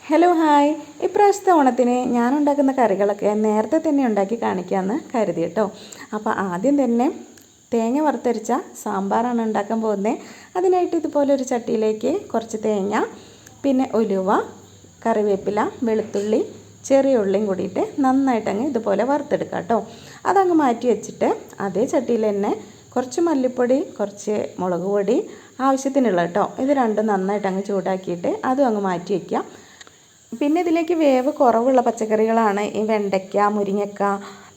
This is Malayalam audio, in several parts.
Hello hi. ഇപ്രാവശ്യത്തെ ഓണത്തിന് ഞാൻ ഉണ്ടാക്കുന്ന കറികളൊക്കെ നേരത്തെ തന്നെ ഉണ്ടാക്കി കാണിക്കാമെന്ന് കരുതി കേട്ടോ. അപ്പോൾ ആദ്യം തന്നെ തേങ്ങ വറുത്തരച്ച സാമ്പാറാണ് ഉണ്ടാക്കാൻ പോകുന്നത്. അതിനായിട്ട് ഇതുപോലെ ഒരു ചട്ടിയിലേക്ക് കുറച്ച് തേങ്ങ, പിന്നെ ഉലുവ, കറിവേപ്പില, വെളുത്തുള്ളി, ചെറിയ ഉള്ളിയും കൂടിയിട്ട് നന്നായിട്ടങ്ങ് ഇതുപോലെ വറുത്തെടുക്കാം കേട്ടോ. അതങ്ങ് മാറ്റി വെച്ചിട്ട് അതേ ചട്ടിയിൽ തന്നെ കുറച്ച് മല്ലിപ്പൊടി, കുറച്ച് മുളക് പൊടി ആവശ്യത്തിനുള്ള കേട്ടോ. ഇത് രണ്ടും നന്നായിട്ട് അങ്ങ് ചൂടാക്കിയിട്ട് അതും അങ്ങ് മാറ്റി വയ്ക്കാം. പിന്നെ ഇതിലേക്ക് വേവ് കുറവുള്ള പച്ചക്കറികളാണ് ഈ വെണ്ടയ്ക്ക, മുരിങ്ങയ്ക്ക,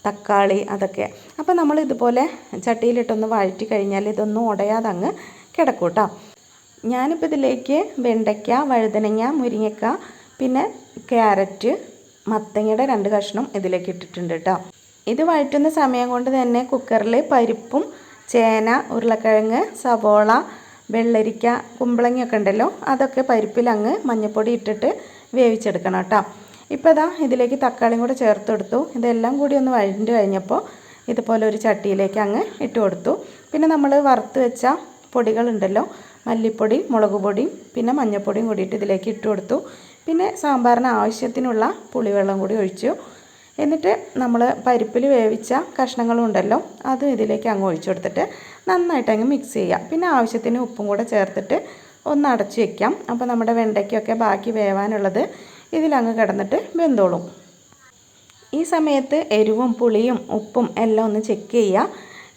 തക്കാളി അതൊക്കെ. അപ്പോൾ നമ്മൾ ഇതുപോലെ ചട്ടിയിലിട്ടൊന്ന് വഴറ്റി കഴിഞ്ഞാൽ ഇതൊന്നും ഉടയാതെ അങ്ങ് കിടക്കും കേട്ടോ. ഞാനിപ്പോൾ ഇതിലേക്ക് വെണ്ടയ്ക്ക, വഴുതനങ്ങ, മുരിങ്ങയ്ക്ക, പിന്നെ ക്യാരറ്റ്, മത്തങ്ങയുടെ 2 കഷ്ണം ഇതിലേക്ക് ഇട്ടിട്ടുണ്ട് കേട്ടോ. ഇത് വഴറ്റുന്ന സമയം കൊണ്ട് തന്നെ കുക്കറിൽ പരിപ്പും, ചേന, ഉരുളക്കിഴങ്ങ്, സവോള, വെള്ളരിക്ക, കുമ്പളങ്ങയൊക്കെ ഉണ്ടല്ലോ, അതൊക്കെ പരിപ്പിലങ്ങ് മഞ്ഞൾപ്പൊടി ഇട്ടിട്ട് വേവിച്ചെടുക്കണം കേട്ടോ. ഇപ്പോൾ ഇതാ ഇതിലേക്ക് തക്കാളിയും കൂടെ ചേർത്ത് കൊടുത്തു. ഇതെല്ലാം കൂടി ഒന്ന് വഴണ്ട് കഴിഞ്ഞപ്പോൾ ഇതുപോലെ ഒരു ചട്ടിയിലേക്ക് അങ്ങ് ഇട്ട് കൊടുത്തു. പിന്നെ നമ്മൾ വറുത്ത് വെച്ച പൊടികളുണ്ടല്ലോ, മല്ലിപ്പൊടി, മുളക് പൊടി, പിന്നെ മഞ്ഞൾപ്പൊടിയും കൂടിയിട്ട് ഇതിലേക്ക് ഇട്ട് കൊടുത്തു. പിന്നെ സാമ്പാറിന് ആവശ്യത്തിനുള്ള പുളിവെള്ളം കൂടി ഒഴിച്ചു. എന്നിട്ട് നമ്മൾ പരിപ്പിൽ വേവിച്ച കഷ്ണങ്ങളും ഉണ്ടല്ലോ, അതും ഇതിലേക്ക് അങ്ങ് ഒഴിച്ചു കൊടുത്തിട്ട് നന്നായിട്ട് അങ്ങ് മിക്സ് ചെയ്യാം. പിന്നെ ആവശ്യത്തിന് ഉപ്പും കൂടെ ചേർത്തിട്ട് ഒന്ന് അടച്ചു വയ്ക്കാം. അപ്പോൾ നമ്മുടെ വെണ്ടയ്ക്കൊക്കെ ബാക്കി വേവാനുള്ളത് ഇതിലങ്ങ് കിടന്നിട്ട് വെന്തോളും. ഈ സമയത്ത് എരിവും പുളിയും ഉപ്പും എല്ലാം ഒന്ന് ചെക്ക് ചെയ്യുക.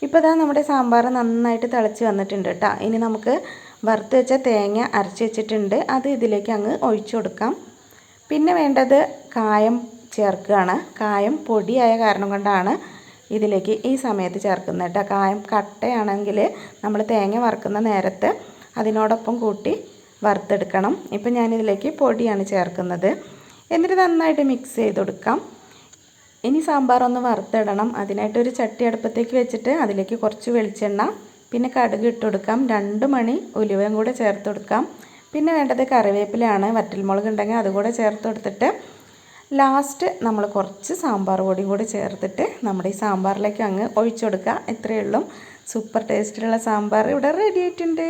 ഇപ്പോൾ ഇതാ നമ്മുടെ സാമ്പാർ നന്നായിട്ട് തിളച്ച് വന്നിട്ടുണ്ട് കേട്ടോ. ഇനി നമുക്ക് വറുത്ത് വെച്ച തേങ്ങ അരച്ച് വെച്ചിട്ടുണ്ട്, അത് ഇതിലേക്ക് അങ്ങ് ഒഴിച്ചു കൊടുക്കാം. പിന്നെ വേണ്ടത് കായം ചേർക്കുകയാണ്. കായം പൊടിയായ കാരണം കൊണ്ടാണ് ഇതിലേക്ക് ഈ സമയത്ത് ചേർക്കുന്നത് കേട്ടോ. കായം കട്ടയാണെങ്കിൽ നമ്മൾ തേങ്ങ വറുക്കുന്ന നേരത്ത് അതിനോടൊപ്പം കൂട്ടി വറുത്തെടുക്കണം. ഇപ്പം ഞാനിതിലേക്ക് പൊടിയാണ് ചേർക്കുന്നത്. എന്നിട്ട് നന്നായിട്ട് മിക്സ് ചെയ്ത് കൊടുക്കാം. ഇനി സാമ്പാർ ഒന്ന് വറുത്തിടണം. അതിനായിട്ടൊരു ചട്ടി അടുപ്പത്തേക്ക് വെച്ചിട്ട് അതിലേക്ക് കുറച്ച് വെളിച്ചെണ്ണ, പിന്നെ കടുക് ഇട്ട് കൊടുക്കാം. 2 മണി ഉലുവയും കൂടെ ചേർത്ത് കൊടുക്കാം. പിന്നെ വേണ്ടത് കറിവേപ്പിലയാണ്. വറ്റൽമുളക് ഉണ്ടെങ്കിൽ അതുകൂടെ ചേർത്ത് കൊടുത്തിട്ട് ലാസ്റ്റ് നമ്മൾ കുറച്ച് സാമ്പാർ പൊടിയും കൂടി ചേർത്തിട്ട് നമ്മുടെ ഈ സാമ്പാറിലേക്ക് അങ്ങ് ഒഴിച്ചു കൊടുക്കുക. ഇത്രയേ ഉള്ളൂ. സൂപ്പർ ടേസ്റ്റിലുള്ള സാമ്പാർ ഇവിടെ റെഡി ആയിട്ടുണ്ട്.